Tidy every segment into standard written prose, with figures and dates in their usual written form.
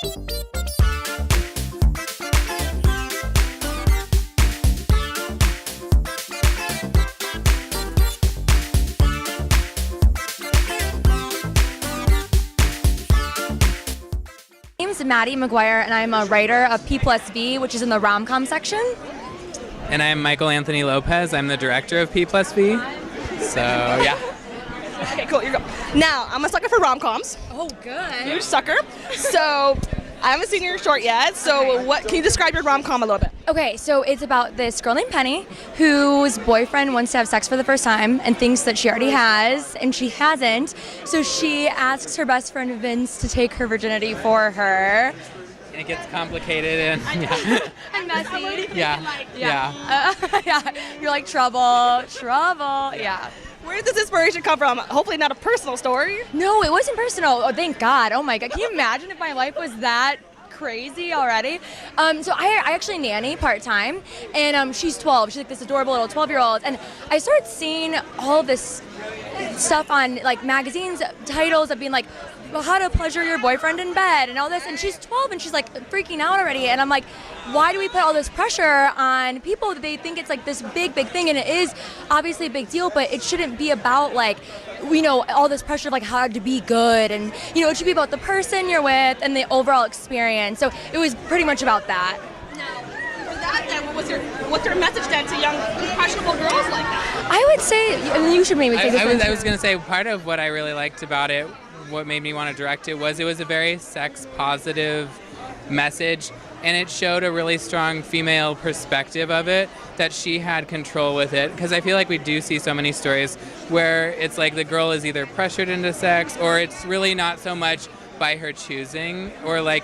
My name is Maddie McGuire, and I'm a writer of P+V, which is in the rom-com section. And I'm Michael Anthony Lopez. I'm the director of P+V. So, yeah. Okay, cool. You go. Now, I'm a sucker for rom-coms. Oh, good. Huge sucker. So, I haven't seen your short yet. So, what can you describe your rom-com a little bit? Okay, so it's about this girl named Penny whose boyfriend wants to have sex for the first time and thinks that she already has, and she hasn't. So she asks her best friend Vince to take her virginity for her. And it gets complicated and And messy. yeah. Yeah. You're like, trouble. Yeah. Where does this inspiration come from? Hopefully not a personal story. No, it wasn't personal. Oh, thank God. Oh my God. Can you imagine if my life was that crazy already? So I actually nanny part-time, and she's 12. She's like this adorable little 12-year-old, and I started seeing all this stuff on like magazines, titles of being like, well, how to pleasure your boyfriend in bed and all this, and she's 12 and she's like freaking out already, and I'm like, why do we put all this pressure on people that they think it's like this big thing, and it is obviously a big deal, but it shouldn't be about like, you know, all this pressure of like how to be good, and you know, it should be about the person you're with and the overall experience. So it was pretty much about that. For that, then, what's your message then to young impressionable girls like that? I would say, I mean, you should maybe take this. I was going to say part of what I really liked about it, what made me want to direct it was a very sex positive message, and it showed a really strong female perspective of it, that she had control with it, because I feel like we do see so many stories where it's like the girl is either pressured into sex, or it's really not so much by her choosing, or like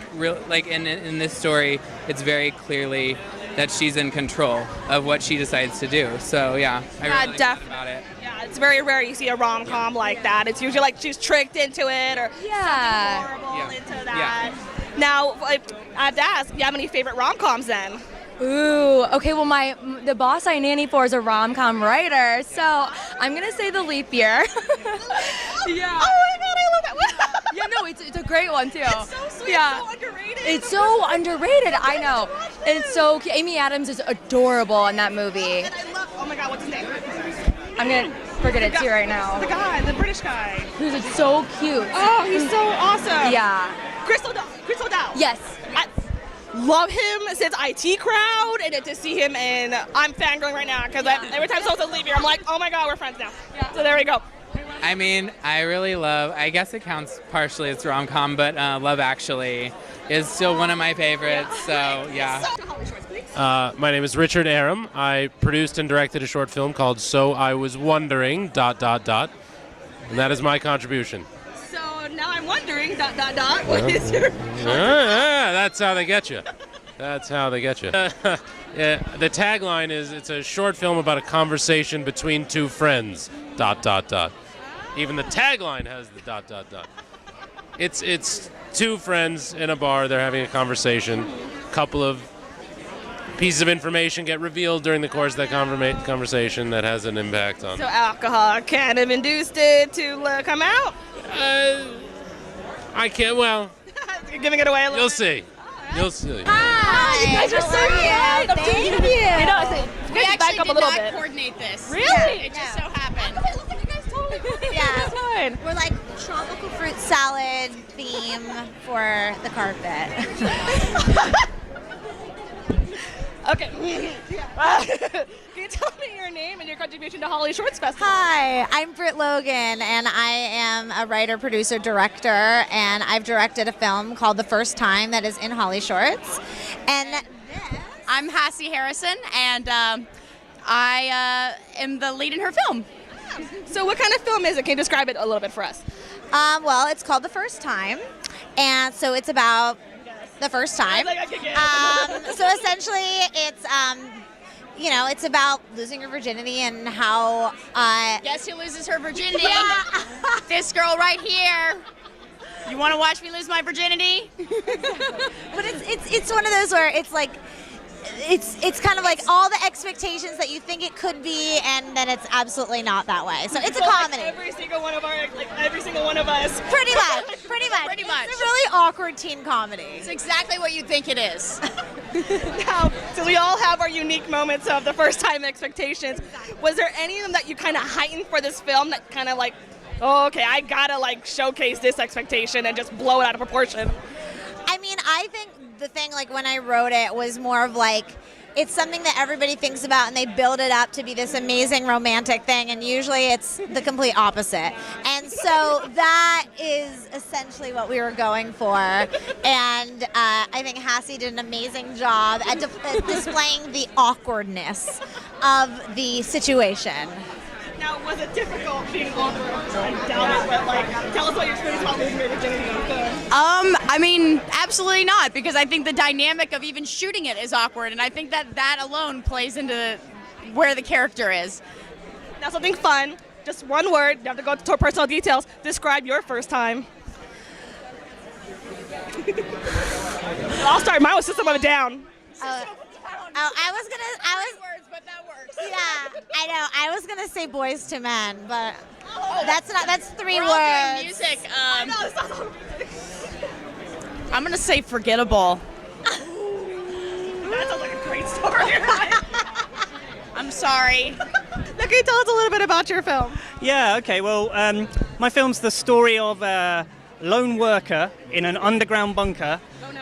in this story it's very clearly that she's in control of what she decides to do. So yeah, I really like that about it. Yeah, it's very rare you see a rom-com like that. It's usually like she's tricked into it, or something horrible into that. Yeah. Now, I have to ask, do you have any favorite rom-coms then? Ooh, okay, well the boss I nanny for is a rom-com writer, so I'm gonna say The Leap Year. Yeah. Oh my God, I love that. Yeah, no, it's a great one too. It's so sweet, yeah. so underrated. It's so underrated, I know. And it's so cute. Amy Adams is adorable in that movie. And I love, oh my God, what's his name? I'm gonna forget it too right now. The guy, the British guy. Who's so cute. Oh, he's so awesome. Yeah. Chris O'Dowd. Yes. I love him since IT Crowd, and to see him in, I'm fangirling right now, because every time someone says Leave Here, I'm like, oh my God, we're friends now. Yeah. So there we go. I mean, I really love, I guess it counts partially as rom-com, but Love Actually is still one of my favorites, so yeah. My name is Richard Arum. I produced and directed a short film called So I Was Wondering, ... And that is my contribution. So now I'm wondering, ... What is your... That's how they get you. That's how they get you. Yeah, the tagline is, it's a short film about a conversation between two friends, ... Even the tagline has the ... It's two friends in a bar, they're having a conversation. A couple of pieces of information get revealed during the course of that conversation that has an impact on. So alcohol kind of induced it to come out? I can't, well... You're giving it away a little You'll bit? see. You'll see. Hi! You guys are so good! Thank you. I know, so We back actually up a did little not bit. coordinate this. Really? Yeah, it just so happened. Okay, look like you guys totally coordinated. Yeah. That's fine. We're like tropical fruit salad theme for the carpet. Okay. Can you tell me your name and your contribution to Hollyshorts Festival? Hi, I'm Britt Logan, and I am a writer, producer, director, and I've directed a film called The First Time that is in Hollyshorts. And this... I'm Hassie Harrison, and I am the lead in her film. So what kind of film is it? Can you describe it a little bit for us? Well, it's called The First Time, and so it's about the first time. So essentially, it's it's about losing your virginity and how. Guess who loses her virginity? This girl right here. You want to watch me lose my virginity? But it's one of those where it's like it's kind of like all the expectations that you think it could be, and then it's absolutely not that way. So it's a comedy. Like every single one of us. Pretty much. It's a really awkward teen comedy. It's exactly what you think it is. Now, so we all have our unique moments of the first time expectations. Was there any of them that you kind of heightened for this film that kind of like, oh, okay, I gotta like showcase this expectation and just blow it out of proportion? I mean, I think the thing, like when I wrote it, was more of like, it's something that everybody thinks about and they build it up to be this amazing romantic thing, and usually it's the complete opposite. And so that is essentially what we were going for. And I think Hassie did an amazing job at displaying the awkwardness of the situation. Now, was it difficult being awkward? I doubt it, but like, tell us what your experience about losing your virginity on film. I mean, absolutely not, because I think the dynamic of even shooting it is awkward, and I think that alone plays into where the character is. Now, something fun, just one word, you have to go to personal details. Describe your first time. I'll start. Mine was System of a Down. Words, but that works. Yeah, I know. I was gonna say Boys to Men, but that's 3 We're words. all doing music. I'm gonna say forgettable. That sounds like a great story. I'm sorry. Now, can you tell us a little bit about your film? Yeah, okay. Well, my film's the story of a lone worker in an underground bunker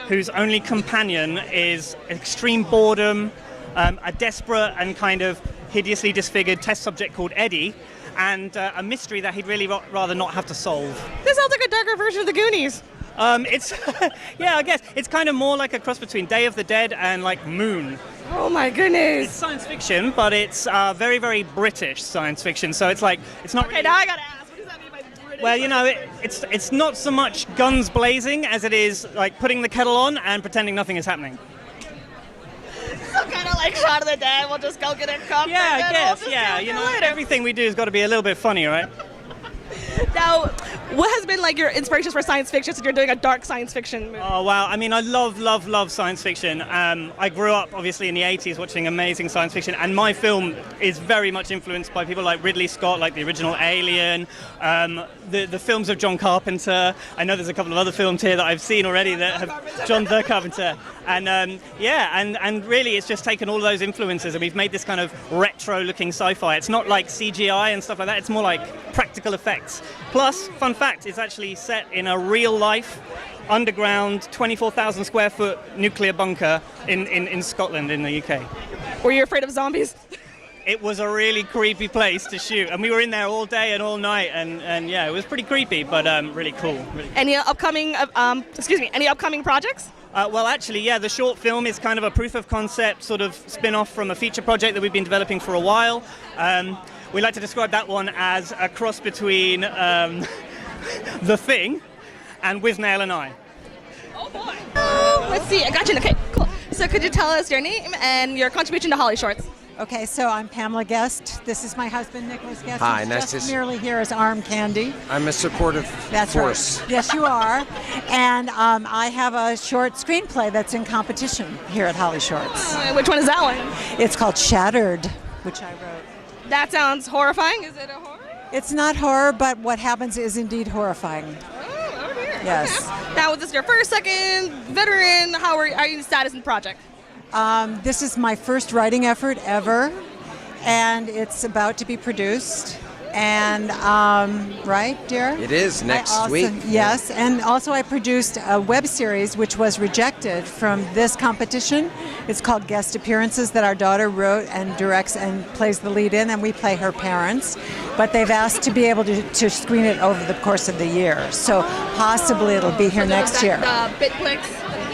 whose only companion is extreme boredom, a desperate and kind of hideously disfigured test subject called Eddie, and a mystery that he'd really rather not have to solve. This sounds like a darker version of The Goonies. It's, yeah, I guess. It's kind of more like a cross between Day of the Dead and like Moon. Oh my goodness. It's science fiction, but it's very, very British science fiction, so it's like, it's not Okay, really... now I gotta ask, what does that mean by British? Well, you know, it's not so much guns blazing as it is like putting the kettle on and pretending nothing is happening. So kind of like Shot of the Dead, we'll just go get a cup. Yeah, and I then guess, we'll just yeah. do it You know, later. everything we do has got to be a little bit funny, right? Now, what has been like your inspirations for science fiction since you're doing a dark science fiction movie? Oh, wow. I mean, I love science fiction. I grew up, obviously, in the 80s watching amazing science fiction, and my film is very much influenced by people like Ridley Scott, like the original Alien, the films of John Carpenter. I know there's a couple of other films here that I've seen already that have John the Carpenter. And yeah, and really it's just taken all of those influences and we've made this kind of retro-looking sci-fi. It's not like CGI and stuff like that. It's more like practical effects. Plus, fun fact, it's actually set in a real-life, underground, 24,000 square foot nuclear bunker in Scotland, in the UK. Were you afraid of zombies? It was a really creepy place to shoot, and we were in there all day and all night, and yeah, it was pretty creepy, but really cool. Really. Any upcoming projects? Well, actually, yeah, the short film is kind of a proof of concept sort of spin-off from a feature project that we've been developing for a while. We like to describe that one as a cross between The Thing and Withnail and I. Oh boy. Let's see, I got you. Okay, cool. So could you tell us your name and your contribution to Hollyshorts? Okay, so I'm Pamela Guest. This is my husband, Nicholas Guest. Hi, He's nice just to merely here as Arum Candy. I'm a supportive That's force. Right. Yes, you are. And I have a short screenplay that's in competition here at Hollyshorts. Which one is that one? It's called Shattered, which I wrote. That sounds horrifying. Is it a horror? It's not horror, but what happens is indeed horrifying. Oh, over here. Yes. Okay. Now, is this your first, second, veteran? How are you status in the project? This is my first writing effort ever, and it's about to be produced. And, right, dear? It is next week. Yes, and also I produced a web series which was rejected from this competition. It's called Guest Appearances, that our daughter wrote and directs and plays the lead in, and we play her parents. But they've asked to be able to screen it over the course of the year. So possibly it'll be here next year. The BitFlix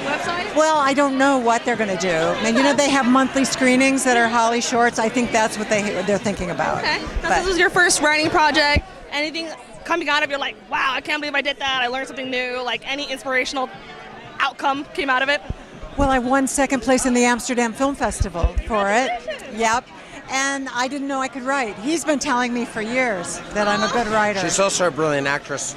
website? Well, I don't know what they're going to do. And you know, they have monthly screenings that are Hollyshorts. I think that's what they're thinking about. Okay. Now, this is your first writing project. Anything coming out of you're like, wow, I can't believe I did that. I learned something new. Like any inspirational outcome came out of it? Well, I won second place in the Amsterdam Film Festival for it. Yep. And I didn't know I could write. He's been telling me for years that I'm a good writer. She's also a brilliant actress.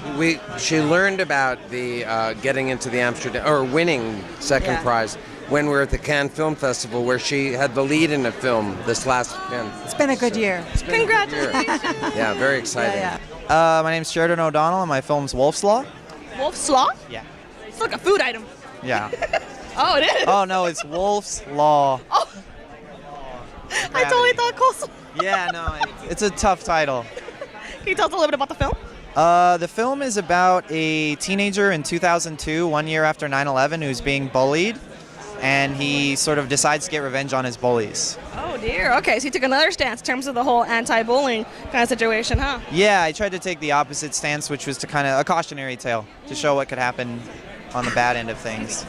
She learned about the getting into the Amsterdam or winning second prize when we were at the Cannes Film Festival, where she had the lead in a film this last weekend. It's been a good year. Congratulations. Yeah, very exciting. My name's Sheridan O'Donnell, and my film's Wolf's Law. Wolf's Law? Yeah. It's like a food item. Yeah. Oh, it is? Oh, no, it's Wolf's Law. Oh. I totally thought coleslaw. Yeah, no, it's a tough title. Can you tell us a little bit about the film? The film is about a teenager in 2002, 1 year after 9/11, who's being bullied, and he sort of decides to get revenge on his bullies. Oh, dear. Okay, so you took another stance in terms of the whole anti-bullying kind of situation, huh? Yeah, I tried to take the opposite stance, which was to kind of a cautionary tale to show what could happen on the bad end of things.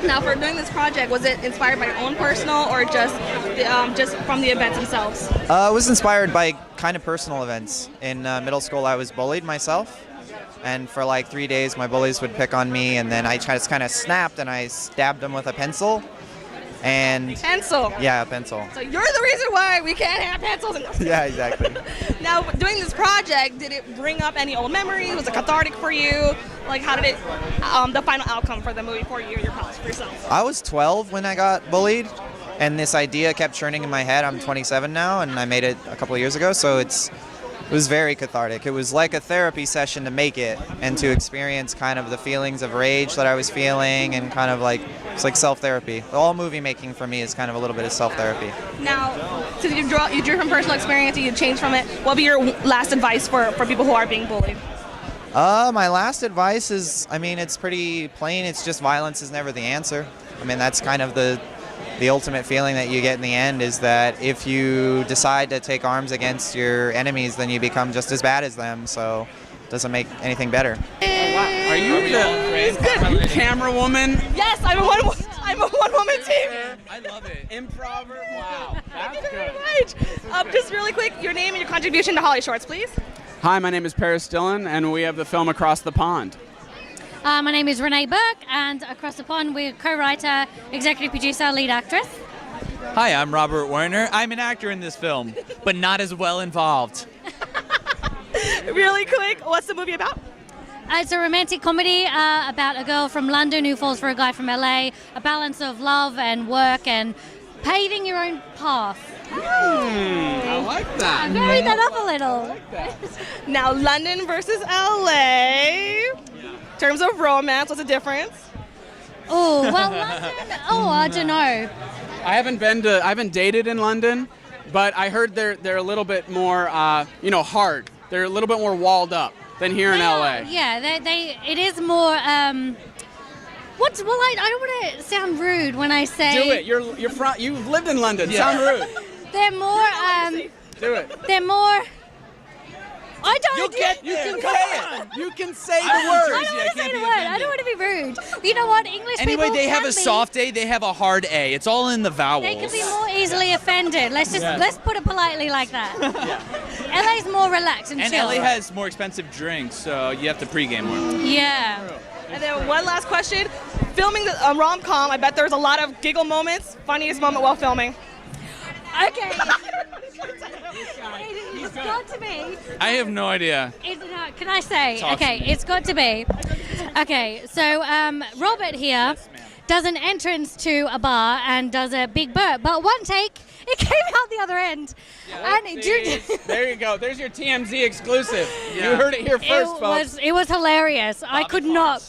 Now, for doing this project, was it inspired by your own personal or just from the events themselves? It was inspired by kind of personal events. In middle school, I was bullied myself, and for like 3 days, my bullies would pick on me, and then I just kind of snapped and I stabbed them with a pencil. And pencil? Yeah, a pencil. So you're the reason why we can't have pencils in this. Yeah, exactly. Now, doing this project, did it bring up any old memories? Was it cathartic for you? Like, how did it, the final outcome for the movie for you, for yourself? I was 12 when I got bullied, and this idea kept churning in my head. I'm 27 now, and I made it a couple of years ago, so it was very cathartic. It was like a therapy session to make it and to experience kind of the feelings of rage that I was feeling, and kind of like, it's like self-therapy. All movie making for me is kind of a little bit of self-therapy. Now, since you drew from personal experience and you changed from it, what would be your last advice for people who are being bullied? My last advice is, I mean, it's pretty plain. It's just violence is never the answer. I mean, that's kind of the ultimate feeling that you get in the end, is that if you decide to take arms against your enemies, then you become just as bad as them, so it doesn't make anything better. Are you the camera woman? Yes, I'm a one-woman team. I love it. Improver? Wow. Thank you very much. Just really quick, your name and your contribution to Hollyshorts, please. Hi, my name is Paris Dillon, and we have the film Across the Pond. My name is Renee Bourke, and across the pond we're co-writer, executive producer, lead actress. Hi, I'm Robert Werner. I'm an actor in this film, but not as well involved. Really quick, what's the movie about? It's a romantic comedy about a girl from London who falls for a guy from LA, a balance of love and work and paving your own path. I like that. I'm varied that up a little. Now, London versus LA. In terms of romance, what's the difference? Oh, well, London, I don't know. I haven't dated in London, but I heard they're a little bit more, hard. They're a little bit more walled up than here in LA. Yeah, it is more. I don't want to sound rude when I say. Do it. You've lived in London. Yeah. Sound rude. They're more. Do it. They're more. I don't. You can say it. You can say the word. I don't want to say the word. I don't want to be rude. You know what? English people. Anyway, they have a soft A. They have a hard A. It's all in the vowels. They can be more easily offended. Let's put it politely like that. Yeah. LA's more relaxed and chill. And LA has more expensive drinks, so you have to pregame more. Yeah. And then one last question. Filming the rom-com, I bet there's a lot of giggle moments. Funniest moment while filming? Okay. It's got to be. I have no idea. Can I say? Okay, it's got to be. Okay, so Robert here does an entrance to a bar and does a big burp, but one take, it came out the other end. Yeah, there you go. There's your TMZ exclusive. Yeah. You heard it here first, folks. It was hilarious. I could not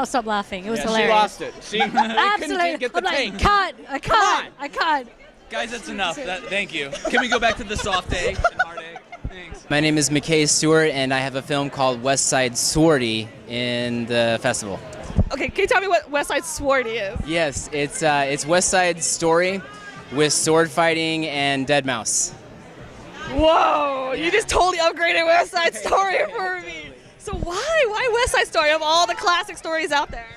stop laughing. It was hilarious. She lost it. She absolutely. Get the I can't. Guys, that's enough. Thank you. Can we go back to the soft A and hard A? Thanks. My name is McKay Stewart, and I have a film called West Side Swordy in the festival. Okay, can you tell me what West Side Swordy is? Yes, it's West Side Story with sword fighting and dead mouse. Whoa! You just totally upgraded West Side Story for me. So why West Side Story of all the classic stories out there?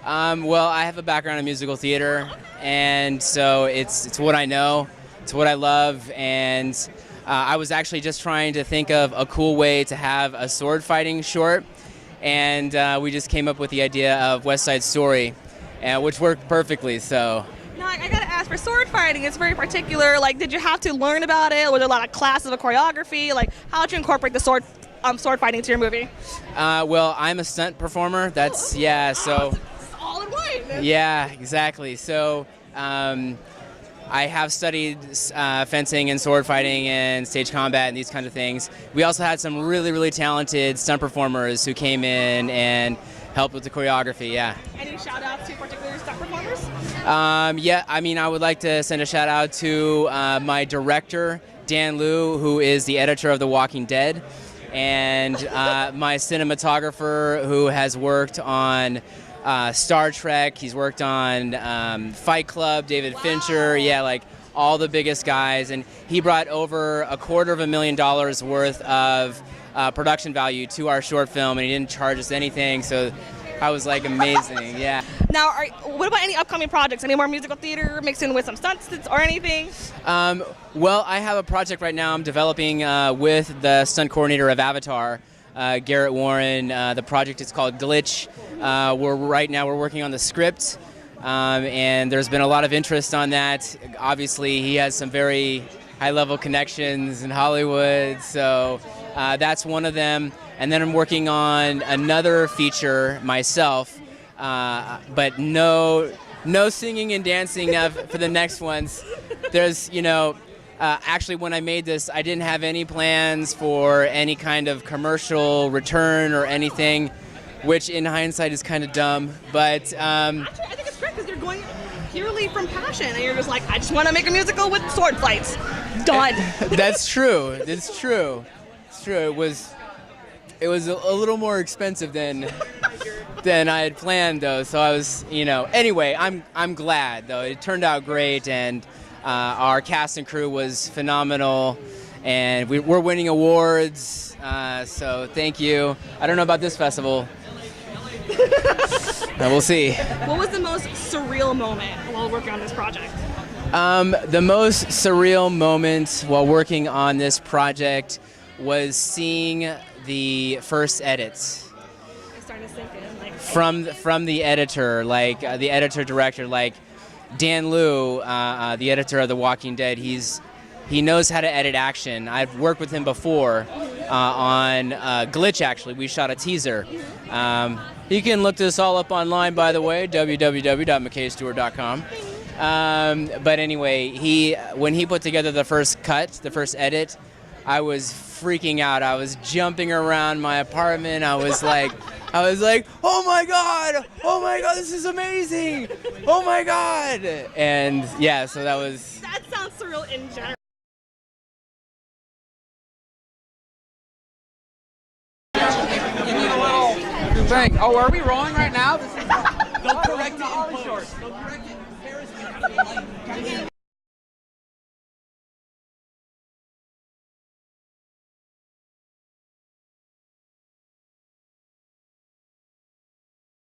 Well, I have a background in musical theater, and so it's what I know, it's what I love, and I was actually just trying to think of a cool way to have a sword fighting short, and we just came up with the idea of West Side Story, which worked perfectly. So. Now, I gotta ask, for sword fighting, it's very particular. Like, did you have to learn about it? Was there a lot of classes of choreography? Like, how did you incorporate the sword fighting into your movie? Well, I'm a stunt performer. So. All in one. goodness. Yeah, exactly. So I have studied fencing and sword fighting and stage combat and these kinds of things. We also had some really, really talented stunt performers who came in and helped with the choreography, yeah. Any shout outs to particular stunt performers? Yeah, I mean, I would like to send a shout out to my director, Dan Liu, who is the editor of The Walking Dead, and my cinematographer who has worked on Star Trek. He's worked on Fight Club, David Fincher, yeah, like all the biggest guys. And he brought over $250,000 worth of production value to our short film, and he didn't charge us anything. So I was like, amazing, yeah. Now, what about any upcoming projects? Any more musical theater mixed in with some stunts or anything? Well, I have a project right now I'm developing with the stunt coordinator of Avatar, Garrett Warren. The project is called Glitch. Right now we're working on the script, and there's been a lot of interest on that. Obviously, he has some very high-level connections in Hollywood, so that's one of them. And then I'm working on another feature myself, but no singing and dancing for the next ones. There's, actually when I made this, I didn't have any plans for any kind of commercial return or anything, which in hindsight is kind of dumb. But actually, I think it's great because they're going purely from passion, and you're just like, I just want to make a musical with sword fights. Done. That's true. It's true. It's true. It was a little more expensive than I had planned, though. So I was, Anyway, I'm glad though. It turned out great, and our cast and crew was phenomenal, and we're winning awards. So thank you. I don't know about this festival. We'll see. What was the most surreal moment while working on this project? The most surreal moment while working on this project was seeing the first edits Starting to sink in, like, from the editor, like the editor director, like Dan Liu, the editor of The Walking Dead. He knows how to edit action. I've worked with him before on Glitch. Actually, we shot a teaser. You can look this all up online, by the way, www.mckaystewart.com. But anyway, when he put together the first cut, the first edit, I was freaking out. I was jumping around my apartment. I was like, oh my God, this is amazing, oh my God. And yeah, so that sounds surreal in general. Thing. Oh, are we rolling right now? They'll correct it in post.